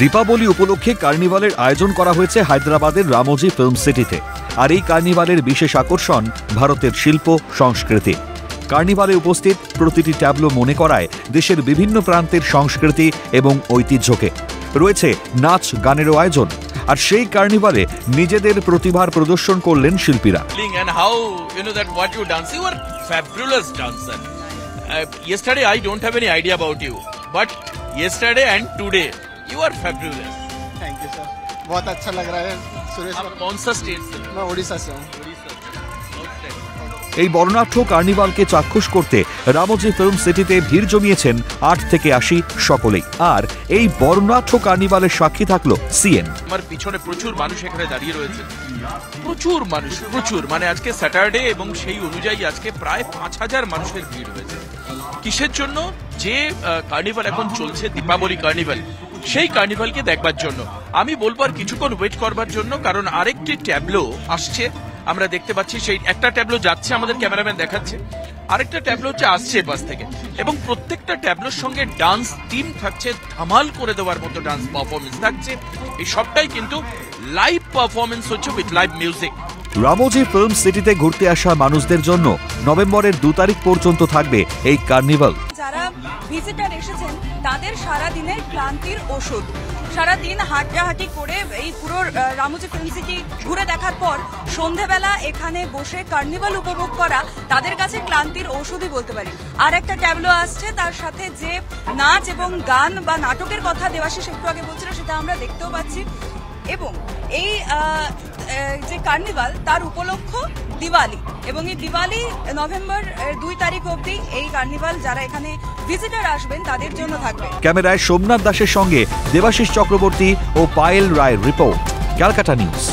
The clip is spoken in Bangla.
দীপাবলি উপলক্ষে কার্নিভালের আয়োজন করা হয়েছে হায়দ্রাবাদের রামোজি ফিল্ম সিটিতে। আর এই কার্নিভালের বিশেষ আকর্ষণ ভারতের শিল্প সংস্কৃতি। কার্নিভালে উপস্থিত প্রতিটি ট্যাবলো মনে করায় দেশের বিভিন্ন প্রান্তের সংস্কৃতি এবং ঐতিহ্যকে। রয়েছে নাচ গানেরও আয়োজন। আর সেই কার্নিভালে নিজেদের প্রতিভার প্রদর্শন করলেন শিল্পীরা। Yesterday I don't have any idea about you, but yesterday and today you are fabulous. Thank you sir. बहुत अच्छा लग रहा है सुरेश। आप कौन सा स्टेट से? मैं उड़ीसा से हूँ। এই বর্ণাঢ্য কার্নিভালকে চাক্ষুষ করতে রামোজি ফিল্ম সিটিতে ভিড় জমিয়েছেন 8 থেকে 80 সকলেই। আর এই বর্ণাঢ্য কার্নিভালের সাক্ষী থাকলো সিএন। আমার পিছনে প্রচুর মানুষ এখানে দাঁড়িয়ে রয়েছে, প্রচুর মানুষ, প্রচুর, মানে আজকে স্যাটারডে এবং সেই অনুযায়ী আজকে প্রায় 5000 মানুষের ভিড় হয়েছে। কিসের জন্য? যে কার্নিভাল এখন চলছে, দীপাবলি কার্নিভাল, সেই কার্নিভালকে দেখবার জন্য। আমি বলবো আর কিছুক্ষণ ওয়েট করবার জন্য, কারণ আরেকটি ট্যাবলো আসছে। আমরা দেখতে পাচ্ছি সেই একটা ট্যাবলো যাচ্ছে, আমাদের ক্যামেরাম্যান দেখাচ্ছে, আরেকটা ট্যাবলো হচ্ছে আসছে বাস থেকে। এবং প্রত্যেকটা ট্যাবলোর সঙ্গে ডান্স টিম থাকছে, ধামাল করে দেওয়ার মতো ডান্স পারফরমেন্স থাকছে। এই সবটাই কিন্তু লাইভ পারফরমেন্স হচ্ছে with live music. Ramoji film সিটিতে ঘুরতে আসা মানুষদের জন্য নভেম্বরের 2 তারিখ পর্যন্ত থাকবে এই কার্নিভাল। যারা ভিজিটার এসেছেন তাদের সারা দিনের ক্লান্তির ওষুধ। সারাদিন হাঁটাহাঁটি করে এই পুরো রামোজি ফিল্ম সিটি ঘুরে দেখার পর সন্ধেবেলা এখানে বসে কার্নিভাল উপভোগ করা তাদের কাছে ক্লান্তির ওষুধই বলতে পারি। আর একটা ট্যাবলো আসছে, তার সাথে যে নাচ এবং গান বা নাটকের কথা দেবাশিস একটু আগে বলছিল সেটা আমরা দেখতেও পাচ্ছি। এবং এই যে কার্নিভাল তার উপলক্ষ দিওয়ালি, এবং এই দিওয়ালি নভেম্বর 2 তারিখ অবধি এই কার্নিভাল যারা এখানে ভিজিটার আসবেন তাদের জন্য থাকবে। ক্যামেরায় সোমনাথ দাসের সঙ্গে দেবাশিস চক্রবর্তী ও পায়েল রায়ের রিপোর্ট, ক্যালকাটা নিউজ।